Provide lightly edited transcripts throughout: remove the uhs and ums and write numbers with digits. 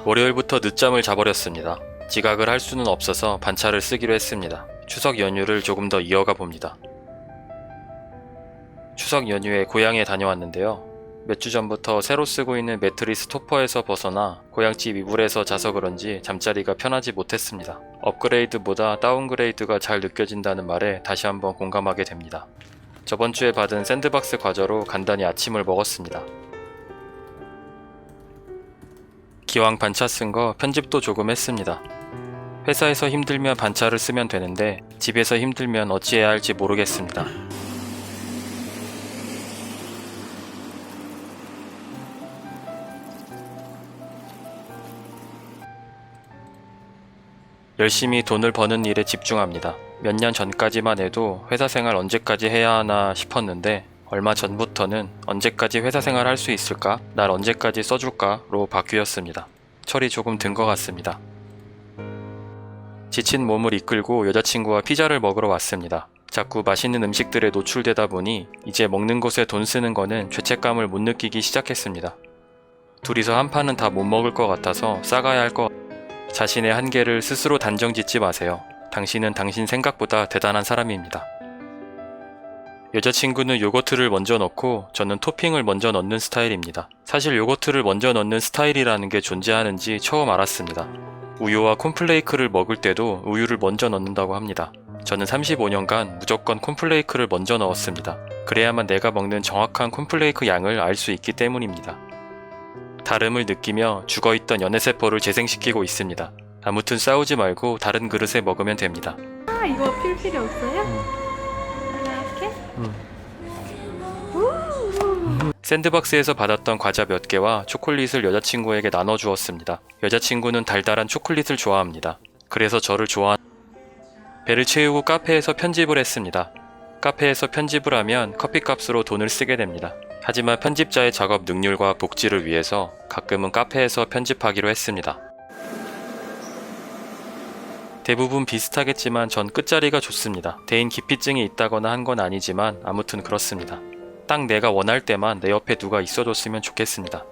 월요일부터 늦잠을 자버렸습니다. 지각을 할 수는 없어서 반차를 쓰기로 했습니다. 추석 연휴를 조금 더 이어가 봅니다. 추석 연휴에 고향에 다녀왔는데요. 몇 주 전부터 새로 쓰고 있는 매트리스 토퍼에서 벗어나 고향집 이불에서 자서 그런지 잠자리가 편하지 못했습니다. 업그레이드보다 다운그레이드가 잘 느껴진다는 말에 다시 한번 공감하게 됩니다. 저번 주에 받은 샌드박스 과자로 간단히 아침을 먹었습니다. 기왕 반차 쓴 거 편집도 조금 했습니다. 회사에서 힘들면 반차를 쓰면 되는데 집에서 힘들면 어찌해야 할지 모르겠습니다. 열심히 돈을 버는 일에 집중합니다. 몇 년 전까지만 해도 회사 생활 언제까지 해야 하나 싶었는데 얼마 전부터는 언제까지 회사 생활 할 수 있을까? 날 언제까지 써줄까?로 바뀌었습니다. 철이 조금 든 것 같습니다. 지친 몸을 이끌고 여자친구와 피자를 먹으러 왔습니다. 자꾸 맛있는 음식들에 노출되다 보니 이제 먹는 것에 돈 쓰는 거는 죄책감을 못 느끼기 시작했습니다. 둘이서 한 판은 다 못 먹을 것 같아서 싸가야 할 것 같아요. 자신의 한계를 스스로 단정 짓지 마세요. 당신은 당신 생각보다 대단한 사람입니다. 여자친구는 요거트를 먼저 넣고 저는 토핑을 먼저 넣는 스타일입니다. 사실 요거트를 먼저 넣는 스타일이라는 게 존재하는지 처음 알았습니다. 우유와 콘플레이크를 먹을 때도 우유를 먼저 넣는다고 합니다. 저는 35년간 무조건 콘플레이크를 먼저 넣었습니다. 그래야만 내가 먹는 정확한 콘플레이크 양을 알 수 있기 때문입니다. 다름을 느끼며 죽어있던 연애세포를 재생시키고 있습니다. 아무튼 싸우지 말고 다른 그릇에 먹으면 됩니다. 아, 이거 필 필요 없어요? 이렇게? 샌드박스에서 받았던 과자 몇 개와 초콜릿을 여자친구에게 나눠주었습니다. 여자친구는 달달한 초콜릿을 좋아합니다. 그래서 저를 배를 채우고 카페에서 편집을 했습니다. 카페에서 편집을 하면 커피값으로 돈을 쓰게 됩니다. 하지만 편집자의 작업 능률과 복지를 위해서 가끔은 카페에서 편집하기로 했습니다. 대부분 비슷하겠지만 전 끝자리가 좋습니다. 대인 기피증이 있다거나 한 건 아니지만 아무튼 그렇습니다. 딱 내가 원할 때만 내 옆에 누가 있어줬으면 좋겠습니다.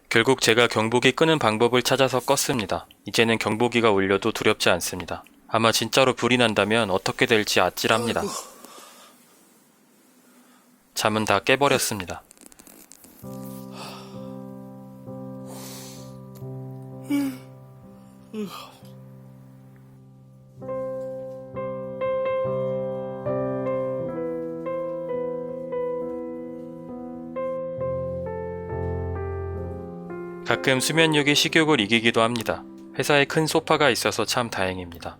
결국 제가 경보기 끄는 방법을 찾아서 껐습니다. 이제는 경보기가 울려도 두렵지 않습니다. 아마 진짜로 불이 난다면 어떻게 될지 아찔합니다. 잠은 다 깨버렸습니다. 가끔 수면력이 식욕을 이기기도 합니다. 회사에 큰 소파가 있어서 참 다행입니다.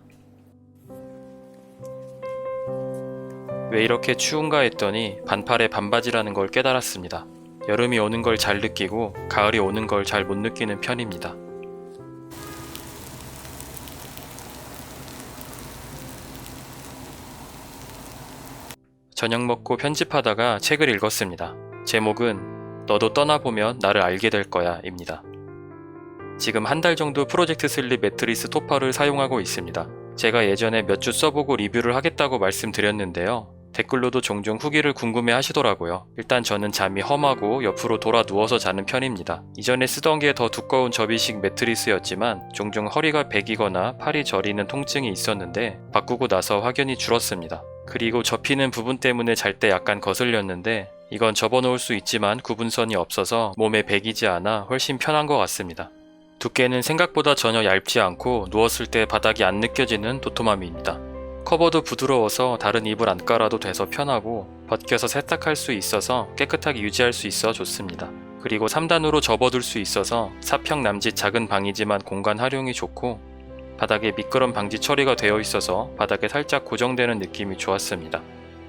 왜 이렇게 추운가 했더니 반팔에 반바지라는 걸 깨달았습니다. 여름이 오는 걸 잘 느끼고 가을이 오는 걸 잘 못 느끼는 편입니다. 저녁 먹고 편집하다가 책을 읽었습니다. 제목은 너도 떠나보면 나를 알게 될 거야 입니다. 지금 한 달 정도 프로젝트 슬립 매트리스 토퍼를 사용하고 있습니다. 제가 예전에 몇 주 써보고 리뷰를 하겠다고 말씀드렸는데요. 댓글로도 종종 후기를 궁금해 하시더라고요. 일단 저는 잠이 험하고 옆으로 돌아 누워서 자는 편입니다. 이전에 쓰던 게 더 두꺼운 접이식 매트리스였지만 종종 허리가 베기거나 팔이 저리는 통증이 있었는데 바꾸고 나서 확연히 줄었습니다. 그리고 접히는 부분 때문에 잘 때 약간 거슬렸는데 이건 접어놓을 수 있지만 구분선이 없어서 몸에 배기지 않아 훨씬 편한 것 같습니다. 두께는 생각보다 전혀 얇지 않고 누웠을 때 바닥이 안 느껴지는 도톰함입니다. 커버도 부드러워서 다른 이불 안 깔아도 돼서 편하고 벗겨서 세탁할 수 있어서 깨끗하게 유지할 수 있어 좋습니다. 그리고 3단으로 접어둘 수 있어서 사평 남짓 작은 방이지만 공간 활용이 좋고 바닥에 미끄럼 방지 처리가 되어 있어서 바닥에 살짝 고정되는 느낌이 좋았습니다.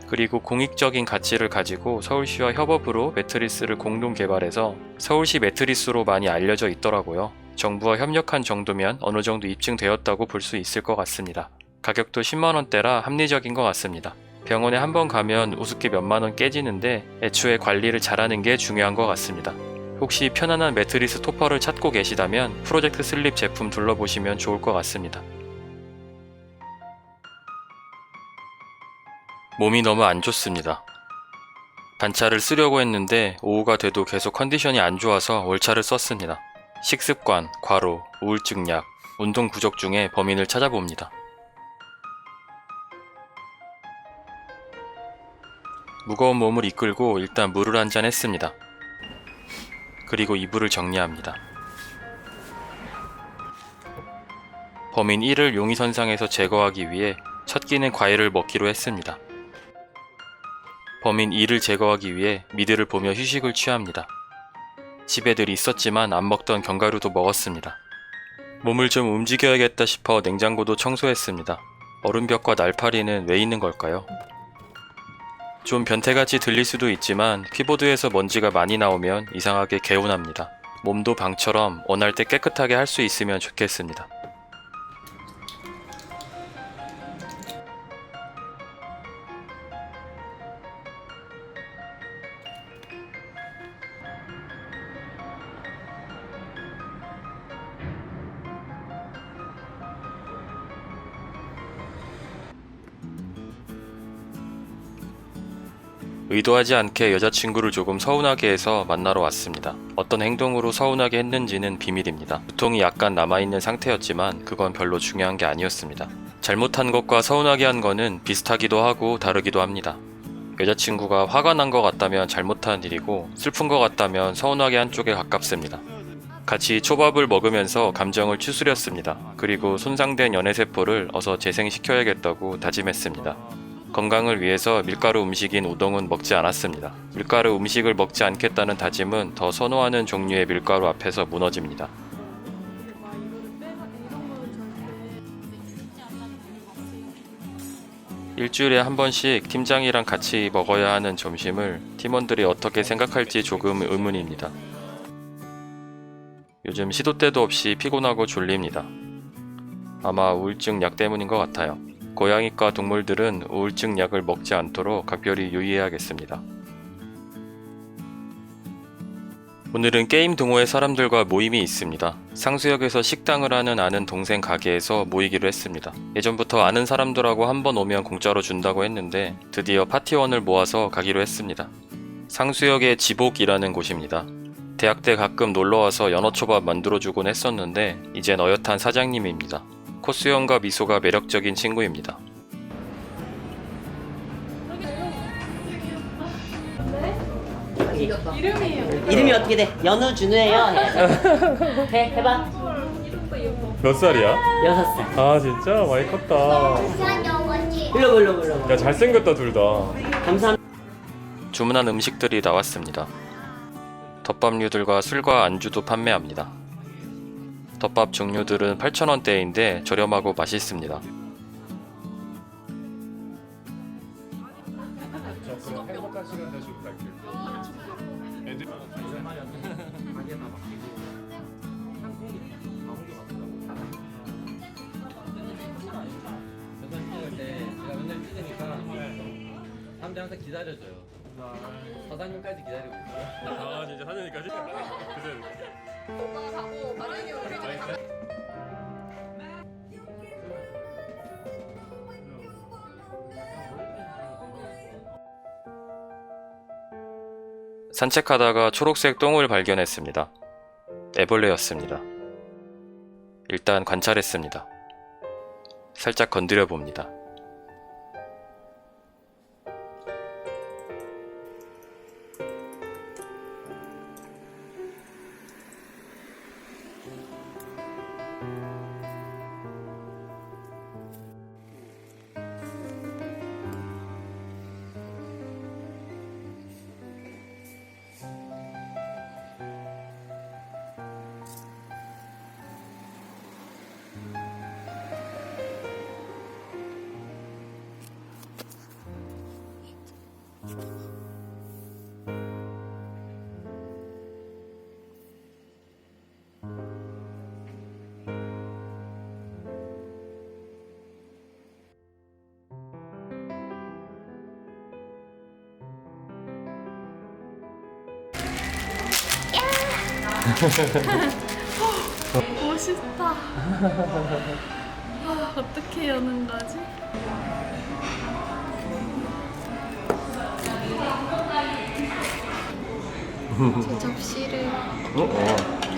그리고 공익적인 가치를 가지고 서울시와 협업으로 매트리스를 공동 개발해서 서울시 매트리스로 많이 알려져 있더라고요. 정부와 협력한 정도면 어느 정도 입증되었다고 볼 수 있을 것 같습니다. 가격도 10만원대라 합리적인 것 같습니다. 병원에 한번 가면 우습게 몇만원 깨지는데 애초에 관리를 잘하는 게 중요한 것 같습니다. 혹시 편안한 매트리스 토퍼를 찾고 계시다면 프로젝트 슬립 제품 둘러보시면 좋을 것 같습니다. 몸이 너무 안 좋습니다. 반차를 쓰려고 했는데 오후가 돼도 계속 컨디션이 안 좋아서 월차를 썼습니다. 식습관, 과로, 우울증 약, 운동 부족 중에 범인을 찾아봅니다. 무거운 몸을 이끌고 일단 물을 한잔 했습니다. 그리고 이불을 정리합니다. 범인 1을 용의선상에서 제거하기 위해 첫 끼는 과일을 먹기로 했습니다. 범인 2를 제거하기 위해 미드를 보며 휴식을 취합니다. 집에 늘 있었지만 안 먹던 견과류도 먹었습니다. 몸을 좀 움직여야겠다 싶어 냉장고도 청소했습니다. 얼음벽과 날파리는 왜 있는 걸까요? 좀 변태같이 들릴 수도 있지만 키보드에서 먼지가 많이 나오면 이상하게 개운합니다. 몸도 방처럼 원할 때 깨끗하게 할 수 있으면 좋겠습니다. 의도하지 않게 여자친구를 조금 서운하게 해서 만나러 왔습니다. 어떤 행동으로 서운하게 했는지는 비밀입니다. 두통이 약간 남아있는 상태였지만 그건 별로 중요한 게 아니었습니다. 잘못한 것과 서운하게 한 거는 비슷하기도 하고 다르기도 합니다. 여자친구가 화가 난 것 같다면 잘못한 일이고 슬픈 것 같다면 서운하게 한 쪽에 가깝습니다. 같이 초밥을 먹으면서 감정을 추스렸습니다. 그리고 손상된 연애세포를 어서 재생시켜야겠다고 다짐했습니다. 건강을 위해서 밀가루 음식인 우동은 먹지 않았습니다. 밀가루 음식을 먹지 않겠다는 다짐은 더 선호하는 종류의 밀가루 앞에서 무너집니다. 일주일에 한 번씩 팀장이랑 같이 먹어야 하는 점심을 팀원들이 어떻게 생각할지 조금 의문입니다. 요즘 시도 때도 없이 피곤하고 졸립니다. 아마 우울증 약 때문인 것 같아요. 고양이과 동물들은 우울증 약을 먹지 않도록 각별히 유의해야겠습니다. 오늘은 게임 동호회 사람들과 모임이 있습니다. 상수역에서 식당을 하는 아는 동생 가게에서 모이기로 했습니다. 예전부터 아는 사람들하고 한번 오면 공짜로 준다고 했는데 드디어 파티원을 모아서 가기로 했습니다. 상수역의 지복이라는 곳입니다. 대학 때 가끔 놀러와서 연어초밥 만들어주곤 했었는데 이젠 어엿한 사장님입니다. 코스형과 미소가 매력적인 친구입니다. 이름이 어떻게 돼? 연우 준우예요. 해 해봐. 이름도 예뻐. 몇 살이야? 6살. 아 진짜? 많이 컸다. 불러. 야 잘생겼다 둘 다. 감사합니다. 주문한 음식들이 나왔습니다. 덮밥류들과 술과 안주도 판매합니다. 덮밥 종류들은 8,000원대인데 저렴하고 맛있습니다. 사람들이 항상 기다려줘요. 사장님까지 기다리고 있어요. 아 진짜 사장님까지? 산책하다가 초록색 똥을 발견했습니다. 애벌레였습니다. 일단 관찰했습니다. 살짝 건드려 봅니다. 멋있다. 아, 어떻게 여는 거지? 제 접시를 어?